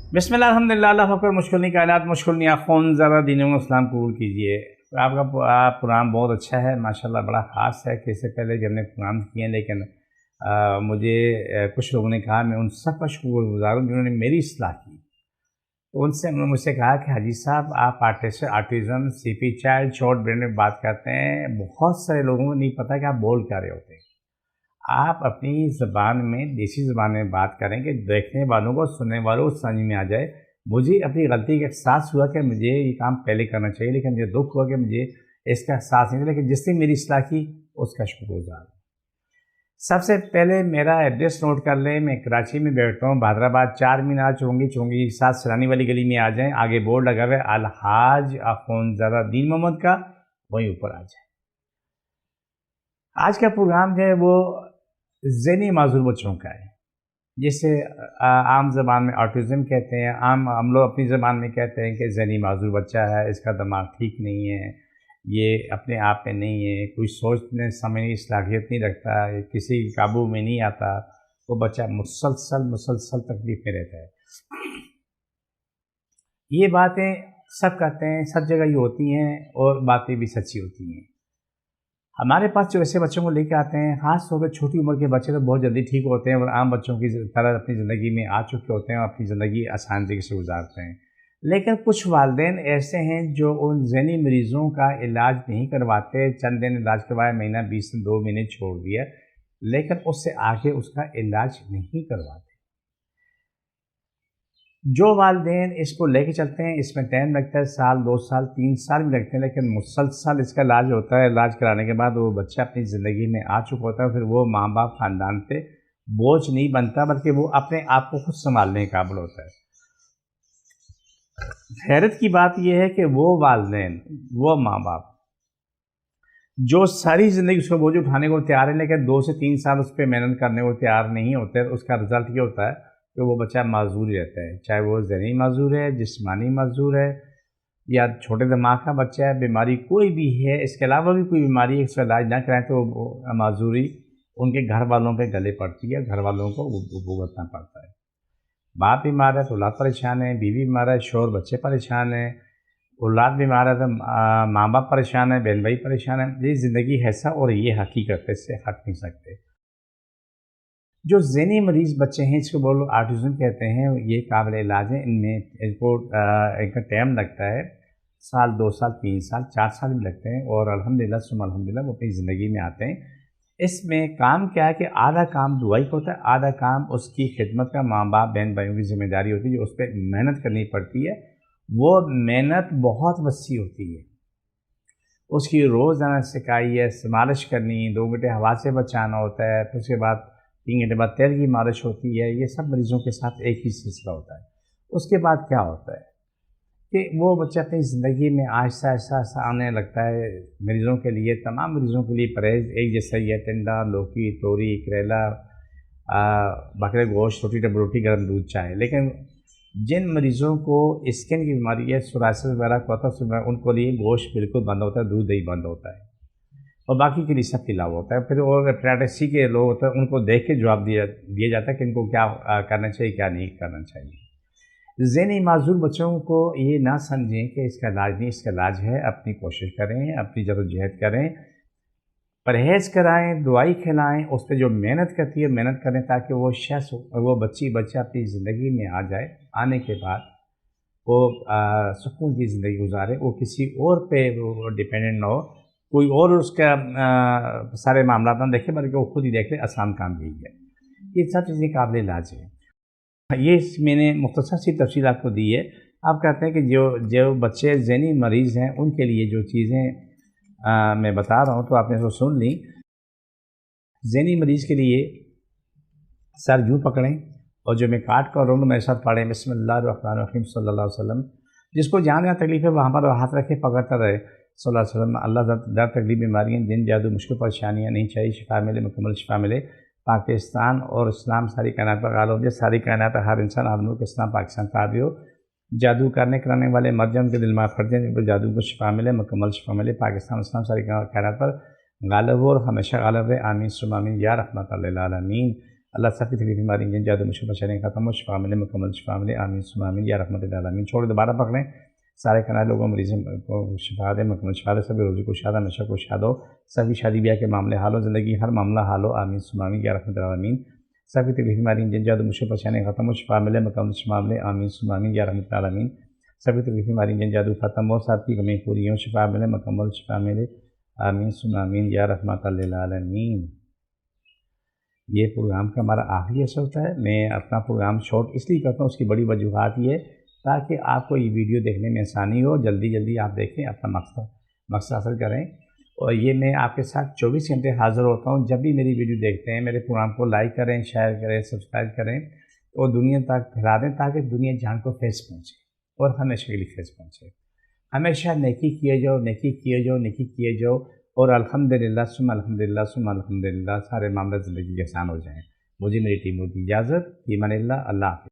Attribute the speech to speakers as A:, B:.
A: बिस्मिल्लाह अल्हम्दुलिल्लाह अल्लाह अकबर मुश्किल नहीं कायनात मुश्किल नहीं आखोन ज़रा दीनों इस्लाम कबूल कीजिए। आपका प्रोग्राम बहुत अच्छा है माशाल्लाह, बड़ा ख़ास है कि इससे पहले भी हमने प्रोग्राम किए हैं, लेकिन मुझे कुछ लोगों ने कहा, मैं उन सब का शुक्रगुज़ार हूँ जिन्होंने मेरी इस्लाह की। तो उनसे उन्होंने मुझसे कहा कि हाजी साहब आप आर्टिज़म सीपी चाइल्ड शॉर्ट ब्रेन में बात करते हैं, बहुत सारे लोगों को नहीं पता कि आप बोल क्या रहे होते हैं। आप अपनी ज़बान में, देसी ज़बान में बात करें कि देखने वालों को, सुनने वालों को समझ में आ जाए। मुझे अपनी गलती का एहसास हुआ कि मुझे ये काम पहले करना चाहिए, लेकिन मुझे दुख हुआ कि मुझे इसका एहसास नहीं था, लेकिन जिसने मेरी इस्लाह की उसका शुक्रगुज़ार हूँ। सबसे पहले मेरा एड्रेस नोट कर लें। मैं कराची में बैठता हूँ, हैदराबाद 4 मीनार चौंगी के साथ सरानी वाली गली में आ जाएँ, आगे बोर्ड लगा हुआ है अलहाज अखुंज़ादा दीन मोहम्मद का, वहीं ऊपर आ जाए। आज का प्रोग्राम जो है वो ज़हनी माज़ूर बच्चों का है, जिसे आम ज़बान में ऑटिज़म कहते हैं। हम लोग अपनी ज़बान में कहते हैं कि ज़हनी माज़ूर बच्चा है, इसका दिमाग ठीक नहीं है, ये अपने आप में नहीं है, कोई सोचने समझने की सलाहियत नहीं रखता, किसी काबू में नहीं आता, वो बच्चा मुसलसल तकलीफ़ में रहता है। ये बातें सब कहते हैं, सब जगह ये होती हैं और बातें भी सच्ची होती हैं। हमारे पास जो ऐसे बच्चों को लेकर आते हैं, ख़ास तौर पर छोटी उम्र के बच्चे तो बहुत जल्दी ठीक होते हैं और आम बच्चों की तरह अपनी ज़िंदगी में आ चुके होते हैं और अपनी ज़िंदगी आसान तरीके से गुजारते हैं। लेकिन कुछ वालिदैन ऐसे हैं जो उन ज़हनी मरीज़ों का इलाज नहीं करवाते। चंद दिन इलाज करवाया, महीना 20 से 2 महीने छोड़ दिया, लेकिन उससे आगे उसका इलाज नहीं करवाते। जो वालिदैन इसको लेके चलते हैं, इसमें टाइम लगता है, साल 2 साल 3 साल भी लगते हैं, लेकिन मुसलसल इसका इलाज होता है। इलाज कराने के बाद वो बच्चा अपनी ज़िंदगी में आ चुका होता है, फिर वो माँ बाप ख़ानदान पे बोझ नहीं बनता, बल्कि वो अपने आप को खुद संभालने के काबिल होता है। हैरत की बात यह है कि वो वालिदैन, वो माँ बाप जो सारी ज़िंदगी उसका बोझ उठाने को तैयार है, लेकिन 2 से 3 साल उस पर मेहनत करने को तैयार नहीं होते, उसका रिज़ल्ट ये होता है कि वो बच्चा माजूर ही रहता है। चाहे वो ज़हनी माजूर है, जिस्मानी माजूर है, या छोटे दिमाग का बच्चा है, बीमारी कोई भी है, इसके अलावा भी कोई बीमारी है, इसका इलाज ना कराएं तो माजूरी उनके घर वालों पे गले पड़ती है, घर वालों को भुगतना पड़ता है। बाप बीमार है तो औलाद परेशान है, बीवी बीमार है, शोहर बच्चे परेशान है, औलाद बीमार है तो माँ बाप परेशान है, बहन भाई परेशान है। ये ज़िंदगी है ऐसा और ये हकीकत है, इससे हट नहीं सकते। जो ज़हनी मरीज़ बच्चे हैं, इसको बोलो ऑटिज़म कहते हैं, ये काबिल इलाज है। इनमें इनको इनका टाइम लगता है, साल 2 साल 3 साल 4 साल भी लगते हैं, और अल्हम्दुलिल्लाह सुम्मा अल्हम्दुलिल्लाह वो अपनी ज़िंदगी में आते हैं। इसमें काम क्या है कि आधा काम दुआई का होता है, आधा काम उसकी खिदमत का, माँ बाप बहन भाइयों की ज़िम्मेदारी होती है, जो उस पर मेहनत करनी पड़ती है। वो मेहनत बहुत वसी होती है। उसकी रोज़ाना सिकाई है, मालिश करनी, 2 घंटे हवा से बचाना होता है, फिर उसके बाद 3 घंटे बाद तेल की मालिश होती है। ये सब मरीज़ों के साथ एक ही सिलसिला होता है। उसके बाद क्या होता है कि वो बच्चा अपनी ज़िंदगी में आहिस्ता आहिस्ता आने लगता है। मरीज़ों के लिए, तमाम मरीज़ों के लिए परहेज़ एक जैसा ही है। टिंडा, लौकी, तोरी, करेला, बकरे गोश्त, रोटी डबल रोटी, गर्म दूध, चाय। लेकिन जिन मरीज़ों को स्किन की बीमारी है, सोराइसिस वगैरह, क्वार्टरस वगैरह, उनको लिए गोश्त बिल्कुल बंद होता है, दूध दही बंद होता है, और बाकी के लिए सब खिलाव होता है। फिर और हेपेटाइटिस सी के लोग होते हैं, उनको देख के जवाब दिया जाता है कि इनको क्या करना चाहिए, क्या नहीं करना चाहिए। ज़हनी माजूर बच्चों को ये ना समझें कि इसका इलाज नहीं, इसका इलाज है। अपनी कोशिश करें, अपनी जदोजहद करें, परहेज़ कराएं, दवाई खिलाएं, उस पर जो मेहनत करती है मेहनत करें, ताकि वो शख्स, वो बच्चा अपनी ज़िंदगी में आ जाए। आने के बाद वो सुकून की ज़िंदगी गुजारे, वो किसी और पे वो डिपेंडेंट ना हो, कोई और उसका सारे मामला ना देखे, बल्कि वो खुद ही देख ले। आसान काम यही है। ये सब चीज़ें काबिल इलाज है। ये मैंने मुख्तसर सी तफसील आपको दी है। आप कहते हैं कि जो बच्चे ज़हनी मरीज़ हैं, उनके लिए जो चीज़ें मैं बता रहा हूँ, तो आपने इसको सुन ली। ज़हनी मरीज़ के लिए सर यूँ पकड़ें, और जो मैं काट कर रहा हूँ मेरे साथ पढ़ें, बिस्मिल्लाहिर्रहमानिर्रहीम सल्लल्लाहु अलैहि वसल्लम। जिसको जहाँ तकलीफ़ है वहाँ पर हाथ रखे, पकड़ता रहे, सल्लल्लाहु अलैहि वसल्लम। अल्लाह दर तकलीफ़, बीमारियाँ, जिन जादू, मुश्किल परेशानियाँ नहीं चाहिए, शिफा मिले, मुकम्मल शिफा मिले। पाकिस्तान और इस्लाम सारी कायनात पर गालिब हो, सारी कायनात हर इंसान हर मुल्क इस्लाम पाकिस्तान ताबी हो। जादू कराने वाले मर जाए, उनके दिल में फट जाए, उनको जादू को शिफा मिले, मुकम्मल शिफा मिले। पाकिस्तान इस्लाम सारी कायनात पर गालिब हो और हमेशा गालिब रहे। आमीन सुम्मा आमीन या रहमतल लिल आलमीन। اللہ سب کی تکلیف بیماری جن جادو مشکل پریشانی ختم ہو، شفا ملے، مکمل شفا ملے، آمین ثم آمین یا رحمت العالمین۔ چھوڑ دوبارہ پکڑیں، سارے کنارے لوگوں مریضوں کو شفا دے، مکمل شفا دے، سبھی روزی کو شادہ نشہ کو شاد ہو، سبھی شادی بیاہ کے معاملے حال ہو، زندگی ہر معاملہ حال ہو، آمین ثم آمین یا رحمت العالمین۔ سب کی تکلیف بیماری جن جادو مشکل پریشانی ختم ہو، شفا ملے، مکمل شفا ملے، آمین ثم آمین یا رحمت العالمین۔ سبھی تکلیف بیماری جن جادو ختم ہو، سب کی کمی پوری ہو، شفا ملے، مکمل شفا ملے، آمین ثم آمین یا رحمت للعالمین۔ یہ پروگرام کا ہمارا آخری حصہ ہوتا ہے۔ میں اپنا پروگرام شارٹ اس لیے کرتا ہوں، اس کی بڑی وجوہات یہ ہے تاکہ آپ کو یہ ویڈیو دیکھنے میں آسانی ہو، جلدی جلدی آپ دیکھیں، اپنا مقصد حاصل کریں۔ اور یہ میں آپ کے ساتھ 24 گھنٹے حاضر ہوتا ہوں۔ جب بھی میری ویڈیو دیکھتے ہیں، میرے پروگرام کو لائک کریں، شیئر کریں، سبسکرائب کریں اور دنیا تک پھیلا دیں تاکہ دنیا جہان کو فیض پہنچے اور ہمیشہ کے لیے فیض پہنچے۔ ہمیشہ نیکی کیے جاؤ، نیکی کیے جاؤ، نیکی کیے جاؤ، اور الحمدللہ ثم الحمدللہ ثم الحمدللہ سارے معاملات زندگی کے آسان ہو جائیں۔ مجھے میری ٹیم کو دی اجازت، فی امان اللہ، اللہ حافظ۔